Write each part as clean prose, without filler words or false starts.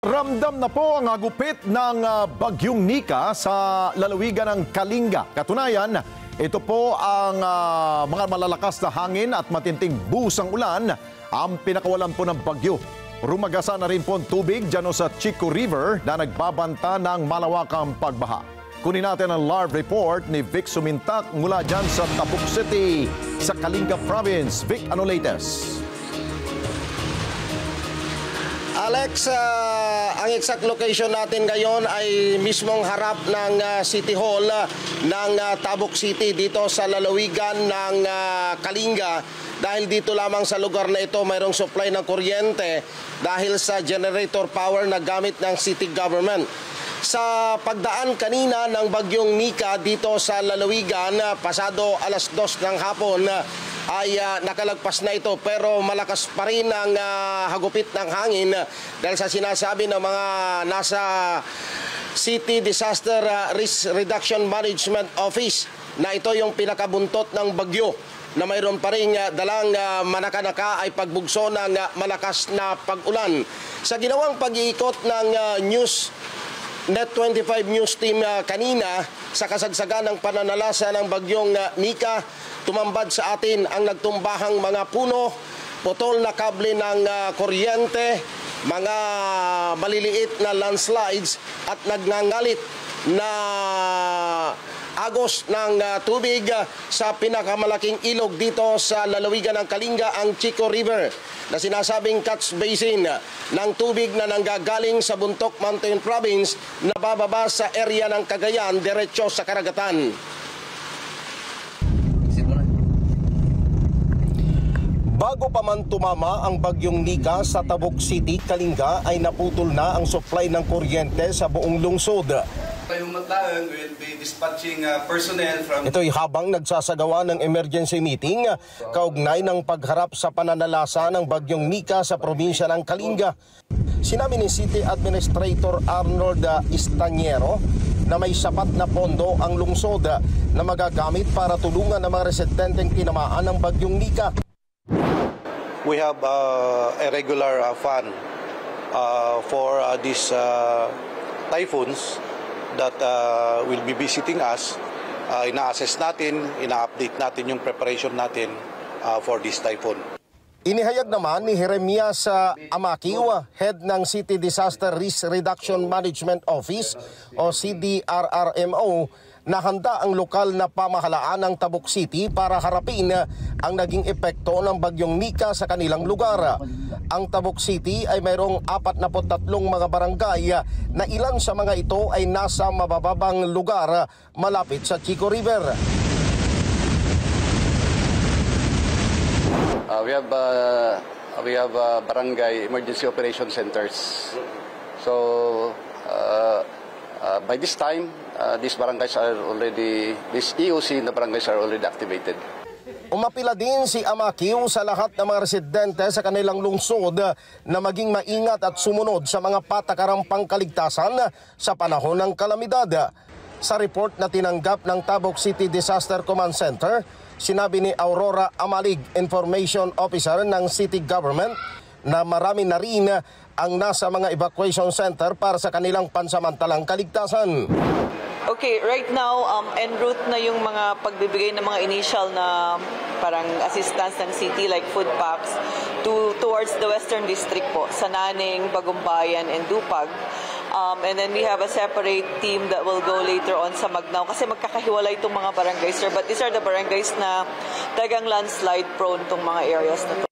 Ramdam na po ang hagupit ng bagyong Nika sa lalawigan ng Kalinga. Katunayan, ito po ang mga malalakas na hangin at matinding busang ulan ang pinakawalan po ng bagyo. Rumagasa na rin po ang tubig dyan sa Chico River na nagbabanta ng malawakang pagbaha. Kunin natin ang live report ni Vic Sumintak mula dyan sa Tabuk City sa Kalinga Province. Vic, ano latest? Alex, ang exact location natin ngayon ay mismong harap ng City Hall ng Tabuk City dito sa lalawigan ng Kalinga. Dahil dito lamang sa lugar na ito mayroong supply ng kuryente dahil sa generator power na gamit ng city government. Sa pagdaan kanina ng bagyong Nika dito sa lalawigan, pasado alas 2 ng hapon, ay nakalagpas na ito, pero malakas pa rin ang hagupit ng hangin dahil sa sinasabi ng mga nasa City Disaster Risk Reduction Management Office na ito yung pinakabuntot ng bagyo na mayroon pa rin dalang manakanaka ay pagbugso ng malakas na pag-ulan. Sa ginawang pag-iikot ng Net 25 News Team kanina sa kasagsagan ng pananalasa ng bagyong Nika, tumambad sa atin ang nagtumbahang mga puno, putol na kable ng kuryente, mga maliliit na landslides at nagngangalit na agos ng tubig sa pinakamalaking ilog dito sa lalawigan ng Kalinga, ang Chico River, na sinasabing catch basin ng tubig na nanggagaling sa Bontoc Mountain Province na bababa sa area ng Cagayan diretso sa karagatan. Bago pa man tumama ang bagyong Nika sa Tabuk City, Kalinga, ay naputol na ang supply ng kuryente sa buong lungsod. Will be dispatching personnel from... Ito'y habang nagsasagawa ng emergency meeting kaugnay ng pagharap sa pananalasa ng bagyong Nika sa probinsya ng Kalinga. Sinabi ni City Administrator Arnold Istañero na may sapat na pondo ang lungsod na magagamit para tulungan ang mga residenteng tinamaan ng bagyong Nika. We have a regular fund for these typhoons that will be visiting us. Ina-assess natin, ina-update natin yung preparation natin for this typhoon. Inihayag naman ni Jeremias Amakiw, head ng City Disaster Risk Reduction Management Office o CDRRMO, na handa ang lokal na pamahalaan ng Tabuk City para harapin ang naging epekto ng bagyong Nika sa kanilang lugar. Ang Tabuk City ay mayroong 43 mga barangay na ilan sa mga ito ay nasa mabababang lugar malapit sa Chico River. We have barangay emergency operation centers. So by this time, these barangays are already, this EOC na barangays are already activated. Umapila din si Amakiw sa lahat ng mga residente sa kanilang lungsod na maging maingat at sumunod sa mga patakarang pangkaligtasan sa panahon ng kalamidad. Sa report na tinanggap ng Tabuk City Disaster Command Center, sinabi ni Aurora Amalig, Information Officer ng City Government, na marami na rin ang nasa mga evacuation center para sa kanilang pansamantalang kaligtasan. Okay, right now, en route na yung mga pagbibigay ng mga initial na parang assistance ng city like food packs towards the Western District po, sa Naning, Bagumbayan, and Dupag. And then we have a separate team that will go later on sa Magnao kasi magkakahiwalay itong mga barangays, sir. But these are the barangays na talagang landslide prone itong mga areas na to.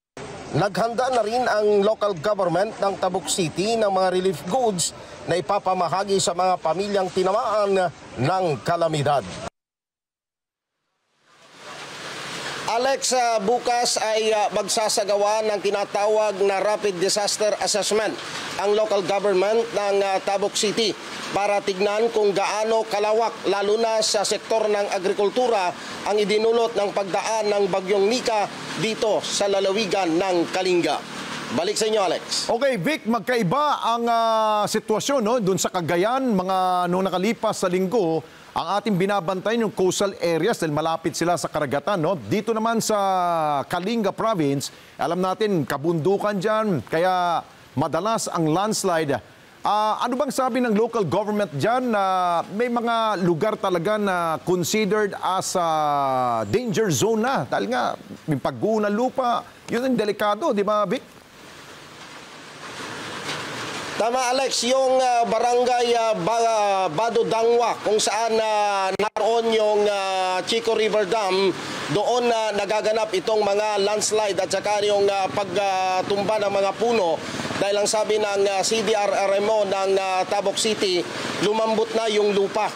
Naghanda na rin ang local government ng Tabuk City ng mga relief goods na ipapamahagi sa mga pamilyang tinamaan ng kalamidad. Alex, bukas ay magsasagawa ng tinatawag na Rapid Disaster Assessment ang local government ng Tabuk City para tignan kung gaano kalawak, lalo na sa sektor ng agrikultura, ang idinulot ng pagdaan ng bagyong Nika dito sa lalawigan ng Kalinga. Balik sa inyo, Alex. Okay, Vic, magkaiba ang sitwasyon doon sa Cagayan. Nung nakalipas sa linggo, ang ating binabantayan yung coastal areas dahil malapit sila sa karagatan. Dito naman sa Kalinga Province, alam natin, kabundukan dyan. Kaya madalas ang landslide Ano bang sabi ng local government dyan na may mga lugar talaga na considered as danger zone na? Dahil nga, may pagguho ng lupa, yun ang delikado, di ba, Vic? Tama, Alex, yung barangay Bado Dangwa, kung saan naroon yung Chico River Dam, doon nagaganap itong mga landslide at saka yung pagtumba ng mga puno. Dahil ang sabi ng CDRRMO ng Tabuk City, lumambot na yung lupa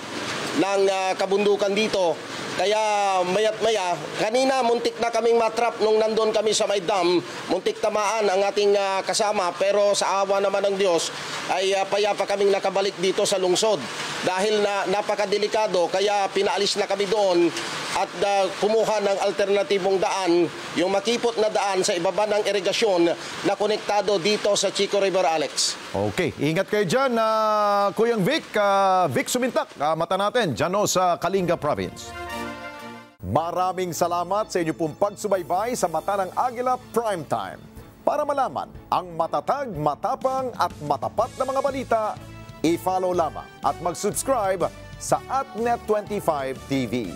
ng kabundukan dito. Kaya maya't maya, kanina muntik na kaming matrap nung nandun kami sa may dam, muntik tamaan ang ating kasama, pero sa awa naman ng Diyos ay payapa kaming nakabalik dito sa lungsod. Dahil napakadelikado, kaya pinaalis na kami doon at kumuha ng alternatibong daan, yung makipot na daan sa ibaba ng irigasyon na konektado dito sa Chico River, Alex. Okay, ingat kayo dyan, Kuyang Vic. Vic Sumintak, mata natin dyan sa Kalinga Province. Maraming salamat sa inyo pong pagsubaybay sa Mata ng Agila Primetime. Para malaman ang matatag, matapang at matapat na mga balita, i-follow lamang at mag-subscribe sa @Net25 TV.